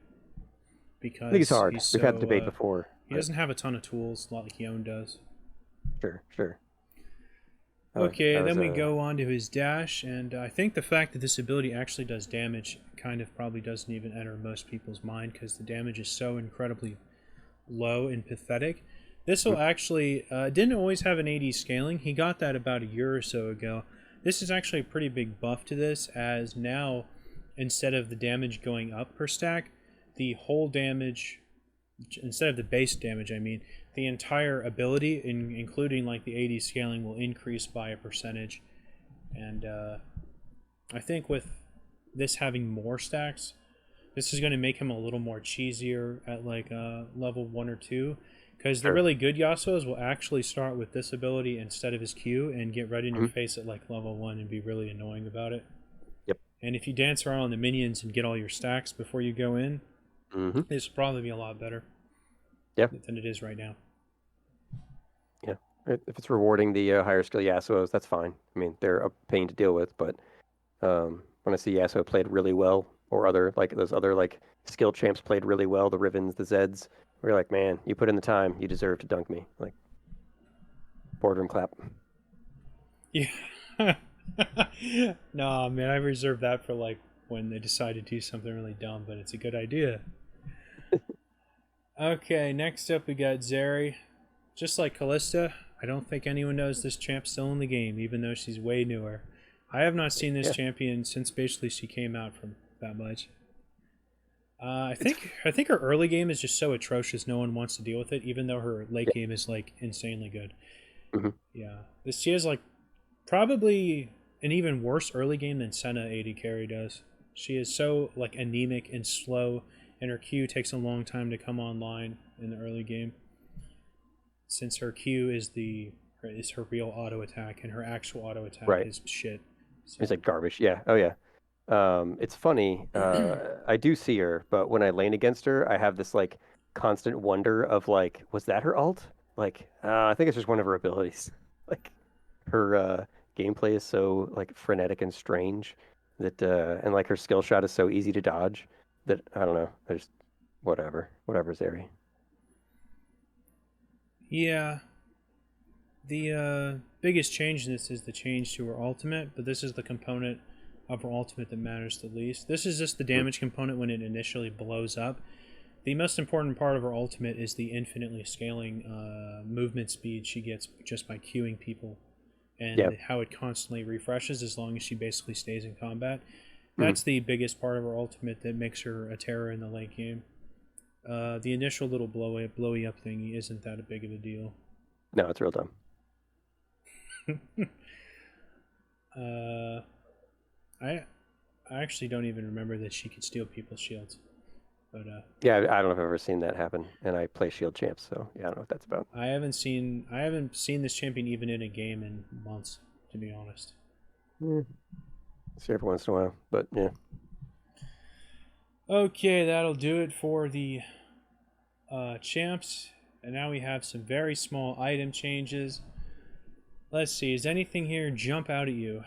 I think it's because hard. he's We've had the so debate before, he but doesn't have a ton of tools like Yone does. sure. Okay, I and was then we go on to his dash, and I think the fact that this ability actually does damage kind of probably doesn't even enter most people's mind because the damage is so incredibly low and pathetic. This will actually didn't always have an AD scaling. He got that about a year or so ago. This is actually a pretty big buff to this, as now instead of the damage going up per stack, the whole damage, instead of the base damage, I mean, the entire ability, including like the AD scaling, will increase by a percentage. And I think with this having more stacks, this is going to make him a little more cheesier at like level 1 or 2. Because the Sure. really good Yasuos will actually start with this ability instead of his Q and get right in your face at like level 1 and be really annoying about it. And if you dance around on the minions and get all your stacks before you go in, Mm-hmm. this will probably be a lot better Yeah. than it is right now. Yeah. If it's rewarding the higher skill Yasuos, that's fine. I mean, they're a pain to deal with, but when I see Yasuo played really well, or other like those other like skill champs played really well, the Rivens, the Zeds, we're like, man, you put in the time, you deserve to dunk me. Like boardroom clap. Yeah. No, man, I reserve that for like when they decide to do something really dumb, but it's a good idea. Okay, next up we got Zeri. Just like Callista, I don't think anyone knows this champ's still in the game, even though she's way newer. I have not seen this Yeah. champion since basically she came out from that much. I think her early game is just so atrocious, no one wants to deal with it, even though her late Yeah. game is like insanely good. Hmm. Yeah, she has like probably an even worse early game than Senna AD carry does. She is so like anemic and slow, and her Q takes a long time to come online in the early game. Since her Q is her real auto attack, and her actual auto attack Right. is shit. So, It's like garbage. Yeah. Oh yeah. It's funny. I do see her, but when I lane against her, I have this like constant wonder of like, was that her ult? Like, I think it's just one of her abilities. Like, her gameplay is so like frenetic and strange that, and like her skill shot is so easy to dodge that I don't know. I just whatever, Zeri. yeah, the biggest change in this is the change to her ultimate, but this is the component of her ultimate that matters the least. This is just the Mm. damage component when it initially blows up. The most important part of her ultimate is the infinitely scaling movement speed she gets just by queuing people, Yeah. and how it constantly refreshes as long as she basically stays in combat. Mhm. That's the biggest part of her ultimate that makes her a terror in the late game. The initial little blowy up thingy isn't that a big of a deal. No, it's real dumb. uh, I I actually don't even remember that she could steal people's shields, but Yeah, I don't know if I've ever seen that happen, and I play Shield champs, so yeah, I don't know what that's about. I haven't seen this champion even in a game in months, to be honest. Mm. See every once in a while, but yeah. Okay, that'll do it for the champs, and now we have some very small item changes. Let's see, does anything here jump out at you?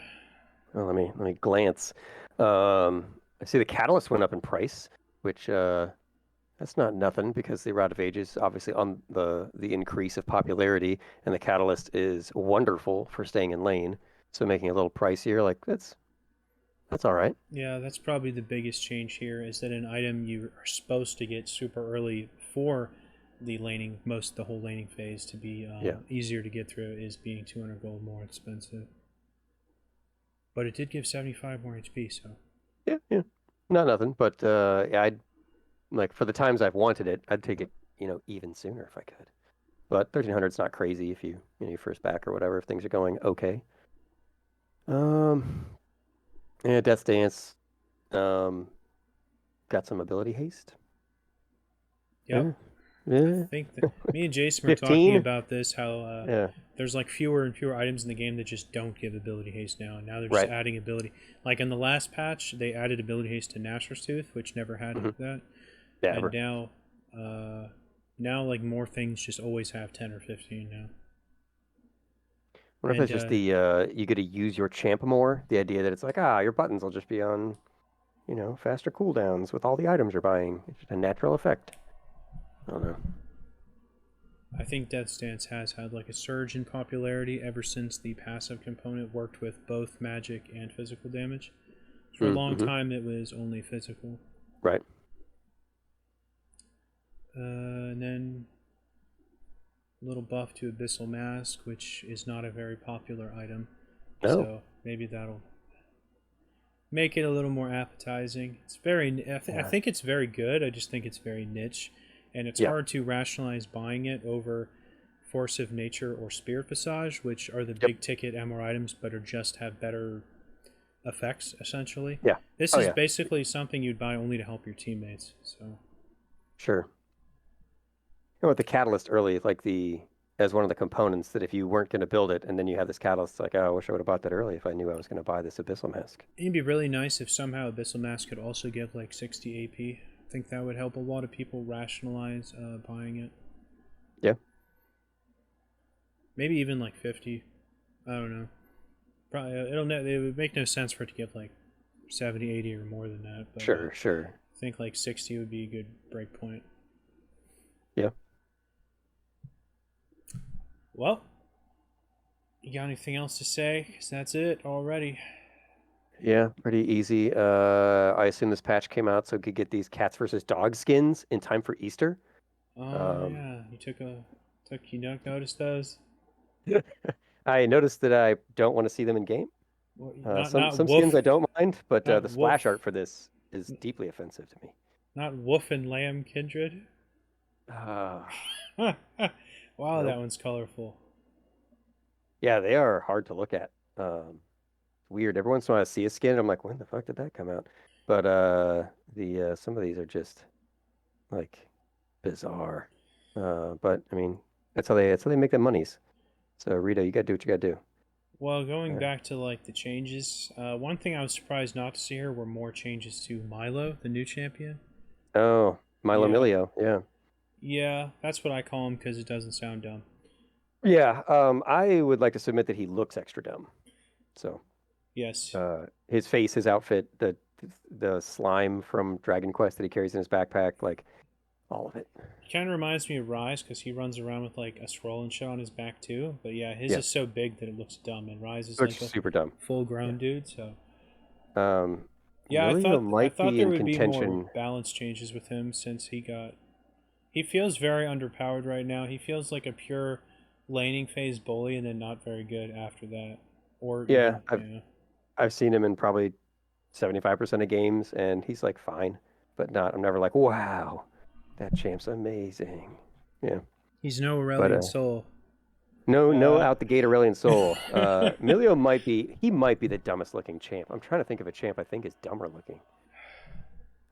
Oh, let me glance. I see the catalyst went up in price, which that's not nothing because the Rod of Ages obviously on the increase of popularity, and the catalyst is wonderful for staying in lane. So making it a little pricier, like that's all right. Yeah, that's probably the biggest change here is that an item you are supposed to get super early for the whole laning phase to be Yeah, easier to get through is being 200 gold more expensive. But it did give 75 more HP, so yeah. Not nothing, but yeah, I'd like for the times I've wanted it, I'd take it, even sooner if I could. But 1300's not crazy if you first back or whatever if things are going okay. Um, yeah, Death Dance. Um, got some ability haste. yep. Yeah, I yeah. think that me and Jason were talking 15. about this how Yeah, there's like fewer and fewer items in the game that just don't give ability haste now, and now they're just right. adding ability. Like in the last patch, they added ability haste to Nashor's Tooth, which never had Hmm. that, Yeah, and ever. now like more things just always have 10 or 15 now. Wonder if And that's just the you get to use your champ more. The idea that it's like your buttons will just be on faster cooldowns with all the items you're buying. It's just a natural effect. I don't know. I think Death's Dance has had like a surge in popularity ever since the passive component worked with both magic and physical damage. For a long Mm-hmm. time, it was only physical. Right. And then a little buff to Abyssal Mask, which is not a very popular item. No. So maybe that'll make it a little more appetizing. It's very, I Yeah. think it's very good. I just think it's very niche, and it's Yeah. hard to rationalize buying it over Force of Nature or Spirit Visage, which are the Yep. big ticket MR items, but are just have better effects essentially. Yeah. This Oh is yeah. basically something you'd buy only to help your teammates. So Sure. With the catalyst early, like the as one of the components that if you weren't going to build it and then you have this catalyst, it's like, oh, I wish I would have bought that early if I knew I was going to buy this Abyssal Mask. It'd be really nice if somehow Abyssal Mask could also give like 60 AP. I think that would help a lot of people rationalize buying it. Yeah. Maybe even like 50. I don't know. Probably it would make no sense for it to give like 70, 80 or more than that. But, Sure. I think like 60 would be a good break point. Yeah. Well, you got anything else to say? Because that's it already. Yeah, pretty easy. I assume this patch came out so we could get these cats versus dog skins in time for Easter. Oh yeah, you noticed those? I noticed that I don't want to see them in game. Well, Some not skins wolf, I don't mind, but not the wolf, splash art for this is deeply offensive to me. not wolf and lamb kindred. Uh, Wow, that nope. one's colorful. Yeah, they are hard to look at. Weird. Every once in a while I see a skin, I'm like, when the fuck did that come out? But the some of these are just like bizarre. But I mean, that's how they make their monies. So Rita, you gotta do what you gotta do. Well, going Uh, back to like the changes, one thing I was surprised not to see here were more changes to Milo, the new champion. oh, Milo Yeah, Milio, yeah. yeah, that's what I call him because it doesn't sound dumb. Yeah, I would like to submit that he looks extra dumb. So, Yes, his face, his outfit, the slime from Dragon Quest that he carries in his backpack, like all of it. he kind of reminds me of Rise because he runs around with like a scroll and shit on his back too. But yeah, his Yeah, is so big that it looks dumb, and Rise is which like is a super dumb. Yeah. full-grown dude. So Um, yeah, Milio I might thought be there in would be more contention. balance changes with him since he feels very underpowered right now. He feels like a pure laning phase bully and then not very good after that. Or Yeah, even yeah. I've seen him in probably 75% of games, and he's like fine, but not. I'm never like, wow, that champ's amazing. Yeah, He's no but Aurelian Soul. no Uh out the gate Aurelian Soul. Milio might be the dumbest looking champ. I'm trying to think of a champ I think is dumber looking.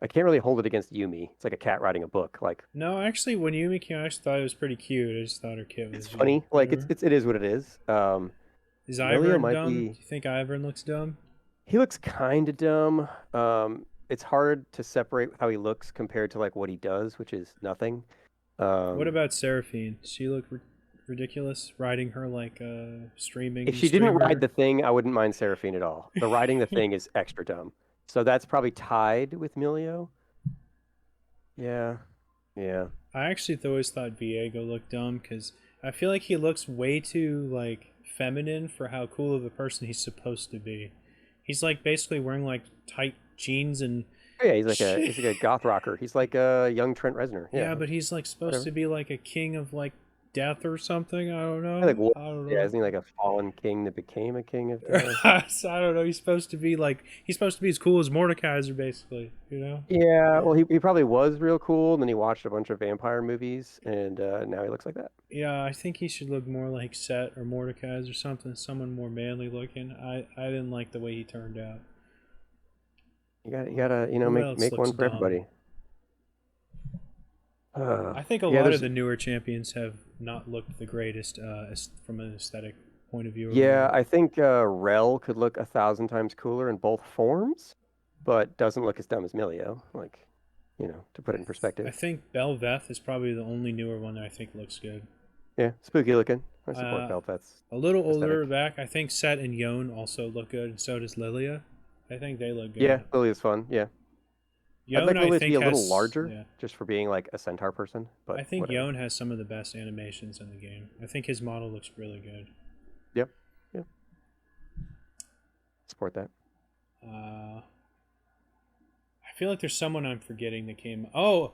I can't really hold it against Yumi. It's like a cat riding a book. Like no, actually when Yumi came I actually thought it was pretty cute. I just thought her kit it's was funny. Like whatever. it is what it is. Is Milio Ivern might dumb? be. Do you think Ivern looks dumb? He looks kind of dumb. It's hard to separate how he looks compared to like what he does, which is nothing. What Um, about Seraphine? Does she look ridiculous riding her like a if streaming she didn't ride streamer? the thing, I wouldn't mind Seraphine at all. The riding the thing is extra dumb. So that's probably tied with Milio. Yeah, yeah, I actually always thought Viego looked dumb because I feel like he looks way too like feminine for how cool of a person he's supposed to be. He's like basically wearing like tight jeans and yeah. shit. He's like a goth rocker. He's like a young Trent Reznor. Yeah, Yeah, but he's like supposed whatever. to be like a king of like death or something. I don't I like know. Wolf. I don't Yeah, know. isn't he like a fallen king that became a king of death? I don't know. He's supposed to be like he's supposed to be as cool as Mordekaiser, basically. You know? Yeah, well, he probably was real cool, and then he watched a bunch of vampire movies, and now he looks like that. Yeah, I think he should look more like Set or Mordekaiser or something. Someone more manly looking. I didn't like the way he turned out. You gotta, Who else make looks one for dumb? everybody. I think a Yeah, lot of there's the newer champions have not looked the greatest from an aesthetic point of view yeah, overall. I think Rel could look 1,000 times cooler in both forms, but doesn't look as dumb as Milio. Like, to put it in I perspective. think Belveth is probably the only newer one that I think looks good. Yeah, spooky looking. I support Uh, Belfast's a little older aesthetic. back, I think Set and Yon also look good, and so does Lilia. I think they look Yeah, good. Lily is fun. Yeah, I'd Yon, like I Lily to be think a little has larger, yeah. just for being like a centaur person, but I think whatever. Yon has some of the best animations in the game. I think his model looks really good. Yep, yep, support that. I feel like there's someone I'm forgetting that came. Oh,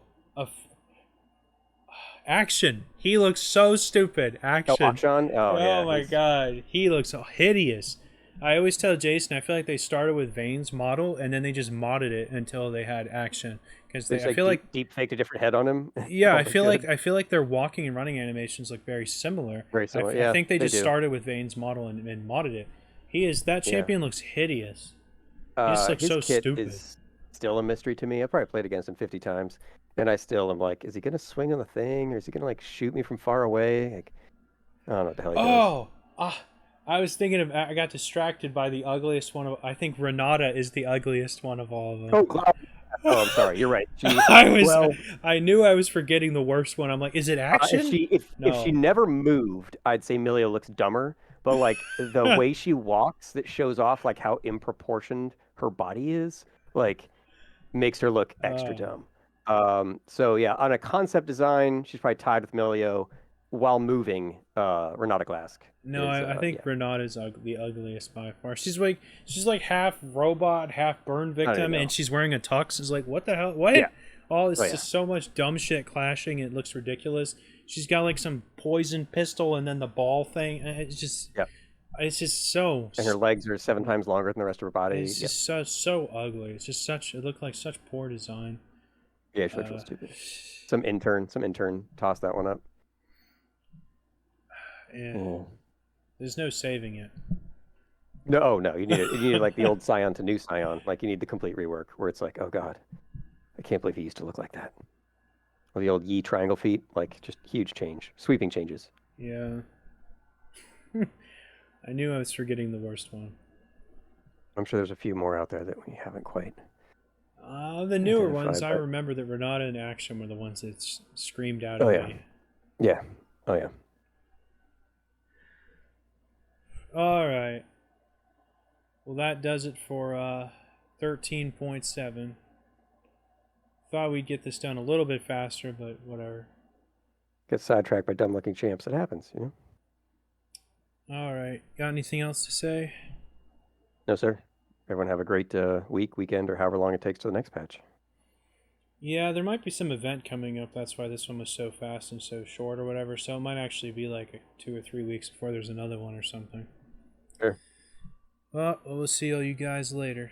Action. He looks so stupid. Oh, Action. Akshan. Oh Oh yeah, my he's god, he looks hideous. I always tell Jason, I feel like they started with Vane's model and then they just modded it until they had Action because they just I like feel like deep faked a different head on him. yeah, Called it good. I feel like their walking and running animations look very similar. Very similar. I Yeah, think they they just do. started with Vane's model and modded it. That Yeah. champion looks hideous. He just looks His so kit stupid. is still a mystery to me. I probably played against him 50 times, and I still am like, is he gonna swing on the thing, or is he gonna like shoot me from far away? Like, I don't know what the hell he does. Oh, I was thinking of. I got distracted by the ugliest one of. I think Renata is the ugliest one of all of them. Oh, oh, I'm sorry. You're right. She I was. well, I knew I was forgetting the worst one. I'm like, is it if action? she No. never moved, I'd say Milio looks dumber. But like the way she walks, that shows off like how improportioned her body is. Like makes her look extra Oh. dumb. So yeah, on a concept design, she's probably tied with Milio. While moving, Renata Glask No, is I think yeah. Renata's the ugliest by far. She's like half robot, half burn I don't even victim, and know. she's wearing a tux. It's like what the hell? What? Yeah. All Oh this yeah. just so much dumb shit clashing. It looks ridiculous. She's got like some poison pistol and then the ball thing. Yep. It's just so. And her legs are 7 times longer than the rest of her body. It's Yep. just so ugly. It's just such. It looked like such poor design. Yeah, she looks real stupid. Some intern tossed that one up. Yeah. Mm. There's no saving it. No, oh, no, you need it. You need like the old Scion to new Scion. Like you need the complete rework where it's like, oh god, I can't believe he used to look like that. Or the old Yi triangle feet, like just huge change, sweeping changes. Yeah. I knew I was forgetting the worst one. I'm sure there's a few more out there that we haven't quite The newer ones, identified. I But remember that Renata and Action were the ones that screamed out oh at yeah, me. yeah, oh yeah. All right. Well, that does it for 13.7. Thought we'd get this done a little bit faster, but whatever. Get sidetracked by dumb looking champs. It happens, you know. All right. Got anything else to say? No sir. Everyone have a great week, weekend, or however long it takes to the next patch. Yeah, there might be some event coming up. That's why this one was so fast and so short or whatever. So it might actually be like 2 or 3 weeks before there's another one or something. Sure. Well, we'll see all you guys later.